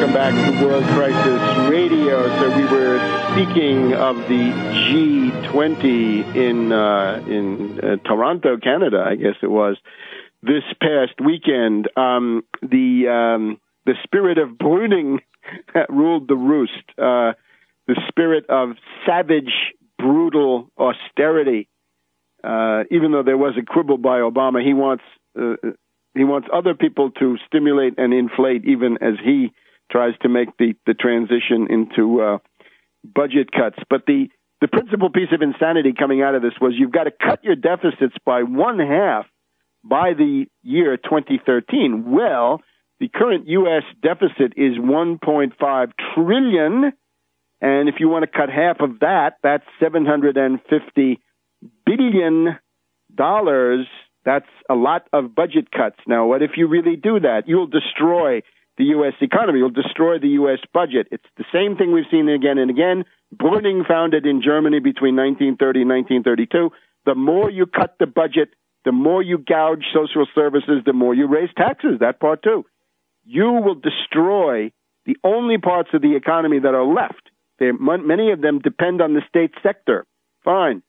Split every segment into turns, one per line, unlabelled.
Welcome back to World Crisis Radio. So we were speaking of the G20 in Toronto, Canada, I guess it was, this past weekend. The spirit of brooding ruled the roost. The spirit of savage, brutal austerity. Even though there was a quibble by Obama, he wants other people to stimulate and inflate, even as he tries to make the transition into budget cuts. But the principal piece of insanity coming out of this was you've got to cut your deficits by 1/2 by the year 2013. Well, the current U.S. deficit is $1.5 trillion, and if you want to cut half of that, that's $750 billion. That's a lot of budget cuts. Now, what if you really do that? You'll destroy the U.S. economy. You'll destroy the U.S. budget. It's the same thing we've seen again and again. Brüning found it in Germany between 1930 and 1932. The more you cut the budget, the more you gouge social services, the more you raise taxes. That part too. You will destroy the only parts of the economy that are left. Many of them depend on the state sector. Fine.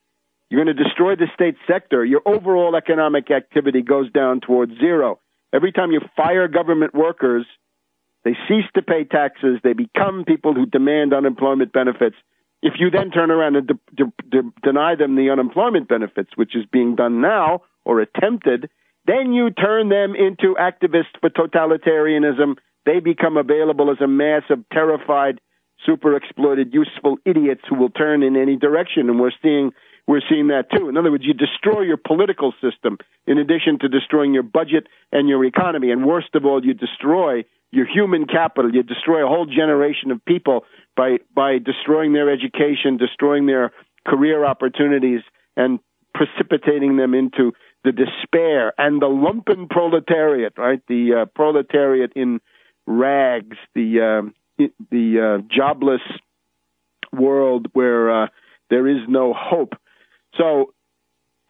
You're going to destroy the state sector. Your overall economic activity goes down towards zero. Every time you fire government workers, they cease to pay taxes. They become people who demand unemployment benefits. If you then turn around and deny them the unemployment benefits, which is being done now or attempted, then you turn them into activists for totalitarianism. They become available as a mass of terrified, super exploited, useful idiots who will turn in any direction. And we're seeing that too. In other words, you destroy your political system in addition to destroying your budget and your economy. And worst of all, you destroy your human capital. You destroy a whole generation of people by destroying their education, destroying their career opportunities, and precipitating them into the despair and the lumpen proletariat, right? The proletariat in rags, the jobless world where there is no hope. So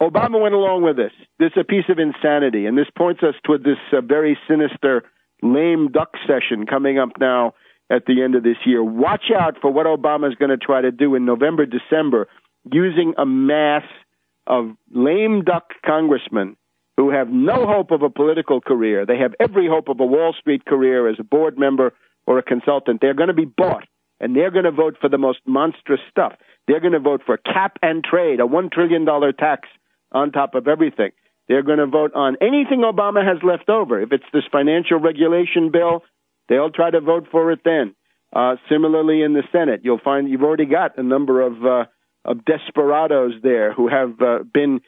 Obama went along with this. This is a piece of insanity, and this points us toward this very sinister lame duck session coming up now at the end of this year. Watch out for what Obama is going to try to do in November, December, using a mass of lame duck congressmen who have no hope of a political career. They have every hope of a Wall Street career as a board member or a consultant. They're going to be bought, and they're going to vote for the most monstrous stuff. They're going to vote for cap and trade, a $1 trillion tax on top of everything. They're going to vote on anything Obama has left over. If it's this financial regulation bill, they'll try to vote for it then. Similarly, in the Senate, you'll find you've already got a number of desperados there who have been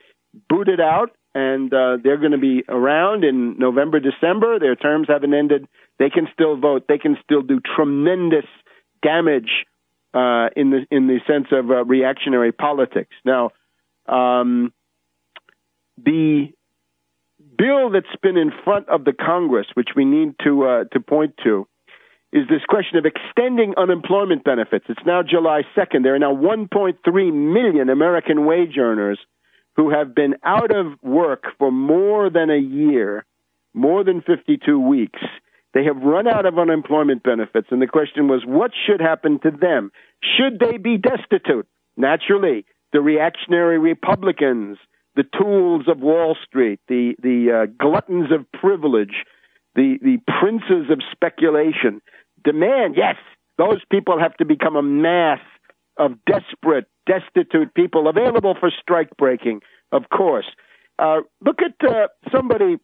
booted out, and they're going to be around in November, December. Their terms haven't ended. They can still vote. They can still do tremendous damage in the sense of reactionary politics. Now, the bill that's been in front of the Congress, which we need to point to, is this question of extending unemployment benefits. It's now July 2nd. There are now 1.3 million American wage earners who have been out of work for more than a year, more than 52 weeks. They have run out of unemployment benefits, and the question was, what should happen to them? Should they be destitute? Naturally, the reactionary Republicans, the tools of Wall Street, the gluttons of privilege, the princes of speculation demand, yes, those people have to become a mass of desperate, destitute people available for strike breaking, of course. Look at somebody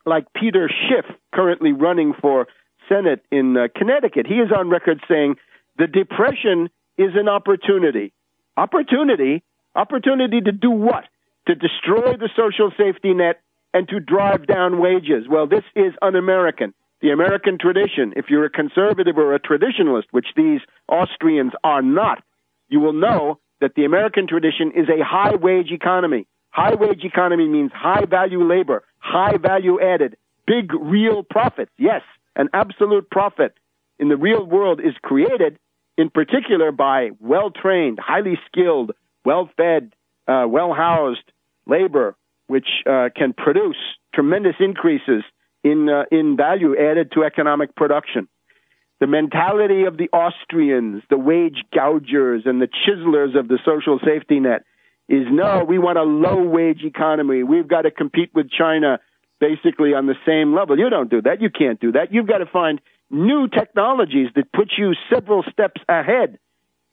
like Peter Schiff, currently running for Senate in Connecticut. He is on record saying the Depression is an opportunity. Opportunity to do what? To destroy the social safety net and to drive down wages. Well, this is un-American. The American tradition, if you're a conservative or a traditionalist, which these Austrians are not, you will know that the American tradition is a high-wage economy. High-wage economy means high-value labor, high-value added, big real profits. Yes, an absolute profit in the real world is created in particular by well-trained, highly skilled, well-fed, well-housed labor, which can produce tremendous increases in value added to economic production. The mentality of the Austrians, the wage gougers and the chiselers of the social safety net is, no, we want a low-wage economy. We've got to compete with China basically on the same level. You don't do that. You can't do that. You've got to find new technologies that put you several steps ahead.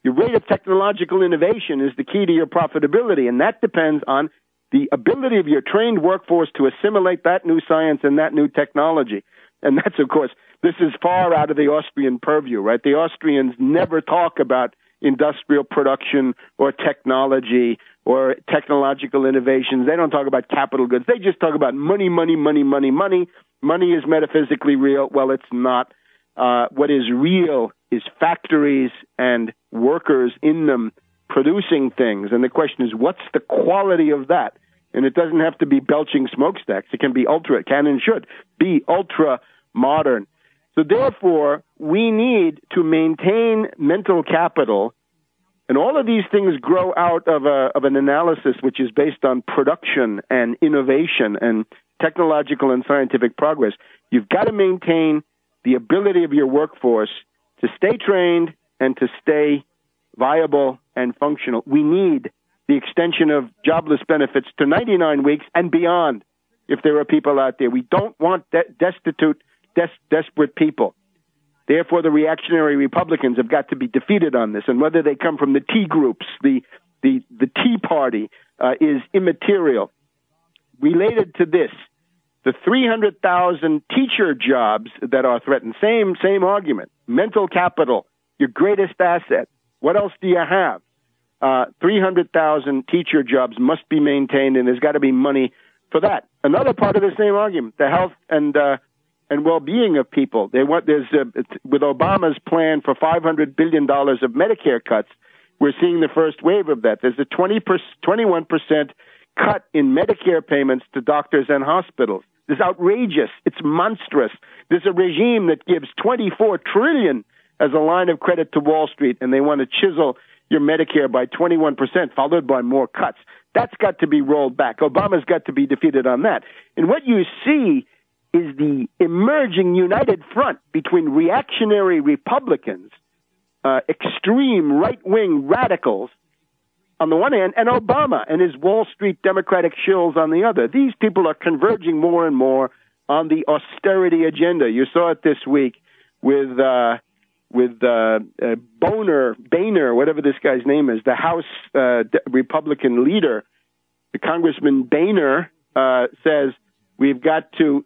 Your rate of technological innovation is the key to your profitability, and that depends on the ability of your trained workforce to assimilate that new science and that new technology. And that's, of course, this is far out of the Austrian purview, right? The Austrians never talk about industrial production or technology or technological innovations. They don't talk about capital goods. They just talk about money, money, money, money, money. Money is metaphysically real. Well, it's not. What is real is factories and workers in them producing things. And the question is, what's the quality of that? And it doesn't have to be belching smokestacks. It can be it can and should be ultra modern. So therefore, we need to maintain mental capital. And all of these things grow out of an analysis which is based on production and innovation and technological and scientific progress. You've got to maintain the ability of your workforce to stay trained and to stay viable and functional. We need the extension of jobless benefits to 99 weeks and beyond if there are people out there. We don't want destitute, desperate people. Therefore, the reactionary Republicans have got to be defeated on this. And whether they come from the Tea groups, the Tea Party, is immaterial. Related to this, the 300,000 teacher jobs that are threatened, same argument. Mental capital, your greatest asset. What else do you have? 300,000 teacher jobs must be maintained, and there's got to be money for that. Another part of the same argument, the health and well-being of people. With Obama's plan for $500 billion of Medicare cuts, we're seeing the first wave of that. There's a 21% cut in Medicare payments to doctors and hospitals. This is outrageous. It's monstrous. There's a regime that gives $24 trillion as a line of credit to Wall Street, and they want to chisel your Medicare by 21%, followed by more cuts. That's got to be rolled back. Obama's got to be defeated on that. And what you see is the emerging united front between reactionary Republicans, extreme right-wing radicals on the one hand, and Obama and his Wall Street Democratic shills on the other. These people are converging more and more on the austerity agenda. You saw it this week with Boehner, whatever this guy's name is, the House Republican leader, the Congressman Boehner, says we've got to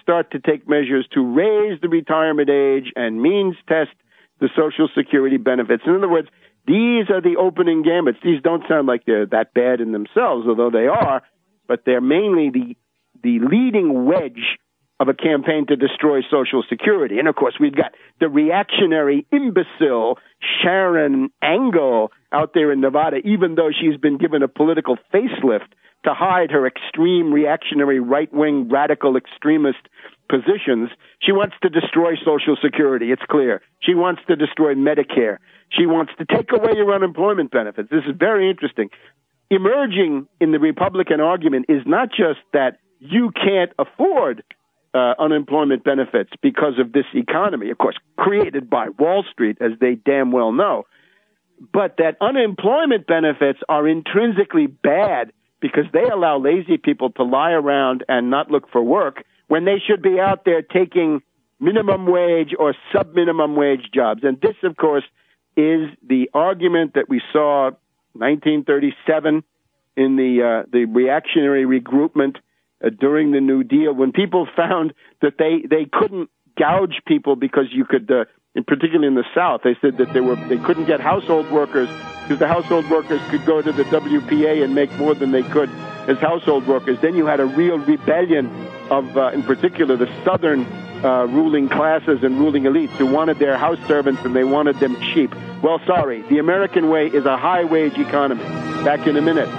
start to take measures to raise the retirement age and means test the Social Security benefits. In other words, these are the opening gambits. These don't sound like they're that bad in themselves, although they are, but they're mainly the leading wedge of a campaign to destroy Social Security. And, of course, we've got the reactionary imbecile Sharon Angle out there in Nevada, even though she's been given a political facelift to hide her extreme reactionary right-wing radical extremist positions. She wants to destroy Social Security, it's clear. She wants to destroy Medicare. She wants to take away your unemployment benefits. This is very interesting. Emerging in the Republican argument is not just that you can't afford unemployment benefits because of this economy, of course, created by Wall Street, as they damn well know, but that unemployment benefits are intrinsically bad because they allow lazy people to lie around and not look for work when they should be out there taking minimum wage or sub-minimum wage jobs. And this, of course, is the argument that we saw 1937 in the reactionary regroupment during the New Deal, when people found that they couldn't gouge people because you could, particularly in the South, they said that they couldn't get household workers because the household workers could go to the WPA and make more than they could as household workers. Then you had a real rebellion of, in particular, the Southern ruling classes and ruling elites who wanted their house servants and they wanted them cheap. Well, sorry, the American way is a high-wage economy. Back in a minute.